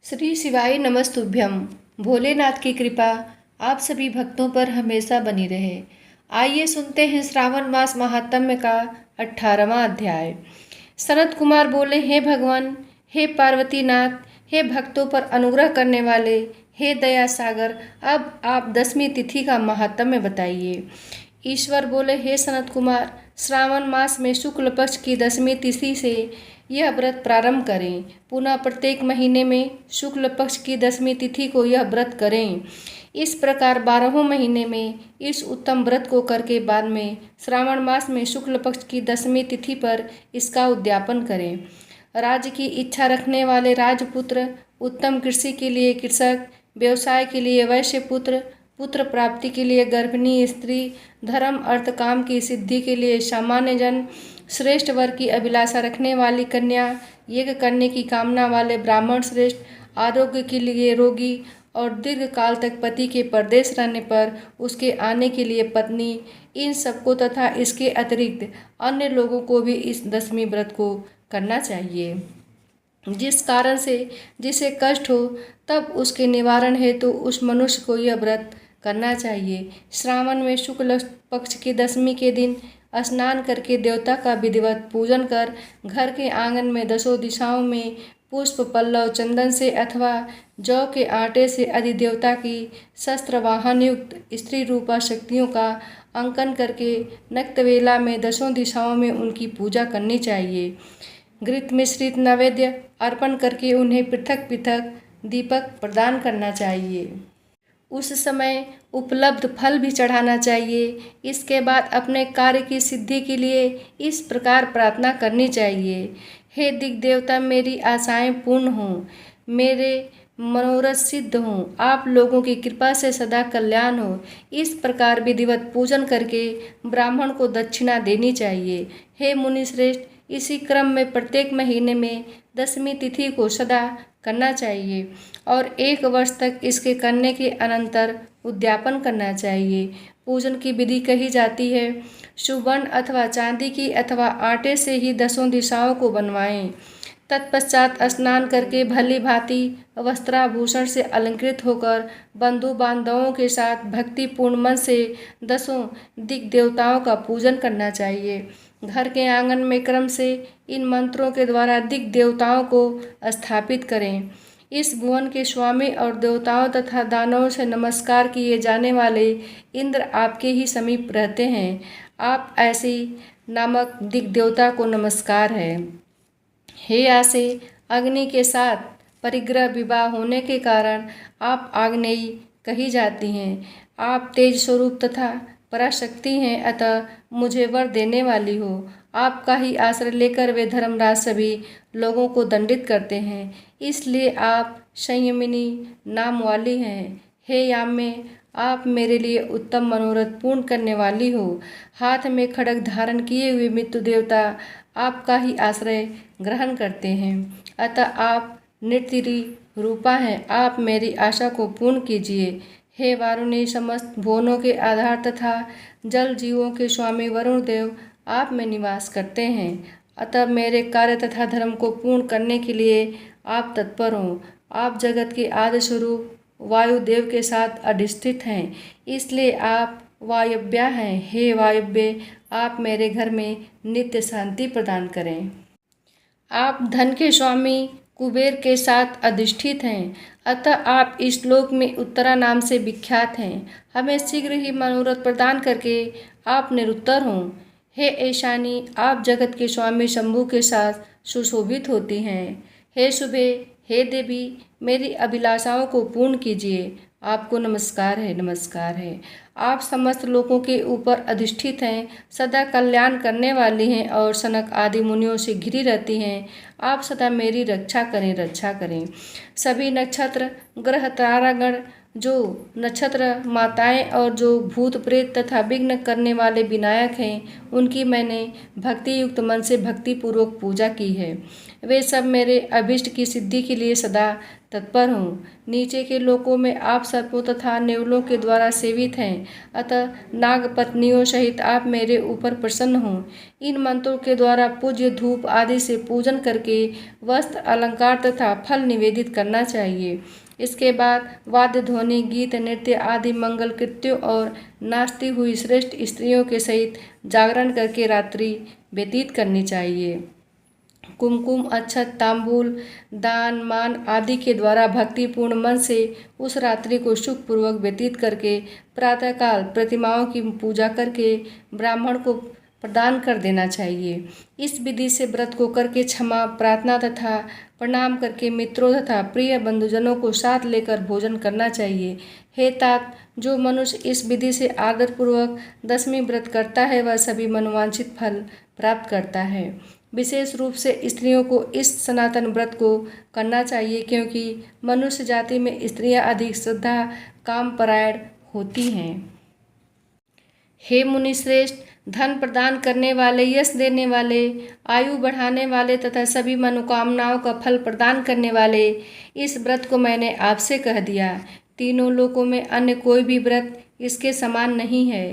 श्री शिवाय नमस्तुभ्यम। भोलेनाथ की कृपा आप सभी भक्तों पर हमेशा बनी रहे। आइए सुनते हैं श्रावण मास महात्म्य का 18वां अध्याय। सनत कुमार बोले, हे भगवान, हे पार्वतीनाथ, हे भक्तों पर अनुग्रह करने वाले, हे दया सागर, अब आप 10वीं तिथि का महात्म्य बताइए। ईश्वर बोले, हे सनत कुमार, श्रावण मास में शुक्ल पक्ष की 10वीं तिथि से यह व्रत प्रारंभ करें। पुनः प्रत्येक महीने में शुक्ल पक्ष की 10वीं तिथि को यह व्रत करें। इस प्रकार 12वें महीने में इस उत्तम व्रत को करके बाद में श्रावण मास में शुक्ल पक्ष की 10वीं तिथि पर इसका उद्यापन करें। राज्य की इच्छा रखने वाले राजपुत्र, उत्तम कृषि के लिए कृषक, व्यवसाय के लिए वैश्य पुत्र, पुत्र प्राप्ति के लिए गर्भिणी स्त्री, धर्म अर्थ काम की सिद्धि के लिए सामान्य जन, श्रेष्ठ वर की अभिलाषा रखने वाली कन्या, यज्ञ करने की कामना वाले ब्राह्मण श्रेष्ठ, आरोग्य के लिए रोगी और दीर्घ काल तक पति के परदेश रहने पर उसके आने के लिए पत्नी, इन सबको तथा इसके अतिरिक्त अन्य लोगों को भी इस 10वीं व्रत को करना चाहिए। जिस कारण से जिसे कष्ट हो तब उसके निवारण हेतु उस मनुष्य को यह व्रत करना चाहिए। श्रावण में शुक्ल पक्ष की 10वीं के दिन स्नान करके देवता का विधिवत पूजन कर घर के आंगन में 10 दिशाओं में पुष्प पल्लव चंदन से अथवा जौ के आटे से अधिदेवता की शस्त्र वाहन युक्त स्त्री रूपा शक्तियों का अंकन करके नक्तवेला में 10 दिशाओं में उनकी पूजा करनी चाहिए। घृत मिश्रित नैवेद्य अर्पण करके उन्हें पृथक पृथक दीपक प्रदान करना चाहिए। उस समय उपलब्ध फल भी चढ़ाना चाहिए। इसके बाद अपने कार्य की सिद्धि के लिए इस प्रकार प्रार्थना करनी चाहिए, हे दिग् देवता, मेरी आशाएं पूर्ण हों, मेरे मनोरथ सिद्ध हों, आप लोगों की कृपा से सदा कल्याण हो। इस प्रकार विधिवत पूजन करके ब्राह्मण को दक्षिणा देनी चाहिए। हे मुनि श्रेष्ठ, इसी क्रम में प्रत्येक महीने में 10वीं तिथि को सदा करना चाहिए और 1 वर्ष तक इसके करने के अनंतर उद्यापन करना चाहिए। पूजन की विधि कही जाती है, सुवर्ण अथवा चांदी की अथवा आटे से ही 10 दिशाओं को बनवाएं। तत्पश्चात स्नान करके भली भांति वस्त्राभूषण से अलंकृत होकर बंधु बांधवों के साथ भक्तिपूर्ण मन से 10 दिक् देवताओं का पूजन करना चाहिए। घर के आंगन में क्रम से इन मंत्रों के द्वारा दिक् देवताओं को स्थापित करें। इस भुवन के स्वामी और देवताओं तथा दानवों से नमस्कार किए जाने वाले इंद्र आपके ही समीप रहते हैं। आप ऐसी नामक दिक् देवता को नमस्कार है। हे आसे, अग्नि के साथ परिग्रह विवाह होने के कारण आप आग्नेयी कही जाती हैं। आप तेज स्वरूप तथा पराशक्ति हैं, अतः मुझे वर देने वाली हो। आपका ही आश्रय लेकर वे धर्मराज सभी लोगों को दंडित करते हैं, इसलिए आप संयमिनी नाम वाली हैं। हे याम्य, आप मेरे लिए उत्तम मनोरथ पूर्ण करने वाली हो। हाथ में खड्ग धारण किए हुए मृत्यु देवता आपका ही आश्रय ग्रहण करते हैं, अतः आप नृत्यरी रूपा हैं। आप मेरी आशा को पूर्ण कीजिए। हे वारुणी, समस्त भुवनों के आधार तथा जल जीवों के स्वामी वरुण देव आप में निवास करते हैं, अतः मेरे कार्य तथा धर्म को पूर्ण करने के लिए आप तत्पर हों। आप जगत के आदि स्वरूप वायुदेव के साथ अधिष्ठित हैं, इसलिए आप वायव्या हैं। हे वायव्य, आप मेरे घर में नित्य शांति प्रदान करें। आप धन के स्वामी कुबेर के साथ अधिष्ठित हैं, अतः आप इस लोक में उत्तरा नाम से विख्यात हैं। हमें शीघ्र ही मनोरथ प्रदान करके आप निरुत्तर हों। हे ऐशानी, आप जगत के स्वामी शंभु के साथ सुशोभित होती हैं। हे शुभे, हे देवी, मेरी अभिलाषाओं को पूर्ण कीजिए। आपको नमस्कार है, नमस्कार है। आप समस्त लोगों के ऊपर अधिष्ठित हैं, सदा कल्याण करने वाली हैं और सनक आदि मुनियों से घिरी रहती हैं। आप सदा मेरी रक्षा करें, रक्षा करें। सभी नक्षत्र ग्रह तारागण, जो नक्षत्र माताएं और जो भूत प्रेत तथा विघ्न करने वाले विनायक हैं, उनकी मैंने भक्ति युक्त मन से भक्तिपूर्वक पूजा की है। वे सब मेरे अभिष्ट की सिद्धि के लिए सदा तत्पर हों। नीचे के लोकों में आप सर्पों तथा नेवलों के द्वारा सेवित हैं, अतः नागपत्नियों सहित आप मेरे ऊपर प्रसन्न हों। इन मंत्रों के द्वारा पूज्य धूप आदि से पूजन करके वस्त्र, अलंकार तथा फल निवेदित करना चाहिए। इसके बाद वाद्य ध्वनि, गीत, नृत्य आदि मंगल कृत्यों और नाचती हुई श्रेष्ठ स्त्रियों के सहित जागरण करके रात्रि व्यतीत करनी चाहिए। कुमकुम, अक्षत, तांबूल, दान, मान आदि के द्वारा भक्तिपूर्ण मन से उस रात्रि को सुखपूर्वक व्यतीत करके प्रातःकाल प्रतिमाओं की पूजा करके ब्राह्मण को प्रदान कर देना चाहिए। इस विधि से व्रत को करके क्षमा प्रार्थना तथा प्रणाम करके मित्रों तथा प्रिय बंधुजनों को साथ लेकर भोजन करना चाहिए। हे तात, जो मनुष्य इस विधि से आदरपूर्वक दशमी व्रत करता है वह सभी मनोवांछित फल प्राप्त करता है। विशेष रूप से स्त्रियों को इस सनातन व्रत को करना चाहिए, क्योंकि मनुष्य जाति में स्त्रियां अधिक श्रद्धा कामपरायण होती हैं। हे मुनिश्रेष्ठ, धन प्रदान करने वाले, यश देने वाले, आयु बढ़ाने वाले तथा सभी मनोकामनाओं का फल प्रदान करने वाले इस व्रत को मैंने आपसे कह दिया। तीनों लोकों में अन्य कोई भी व्रत इसके समान नहीं है।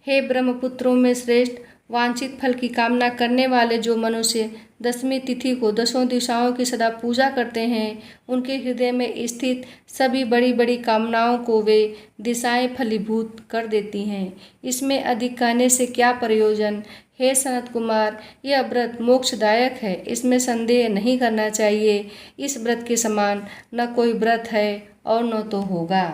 हे ब्रह्मपुत्रों में श्रेष्ठ, वांछित फल की कामना करने वाले जो मनुष्य दशमी तिथि को दसों दिशाओं की सदा पूजा करते हैं, उनके हृदय में स्थित सभी बड़ी बड़ी कामनाओं को वे दिशाएं फलीभूत कर देती हैं। इसमें अधिक कहने से क्या प्रयोजन। हे सनत कुमार, यह व्रत मोक्षदायक है, इसमें संदेह नहीं करना चाहिए। इस व्रत के समान न कोई व्रत है और न तो होगा।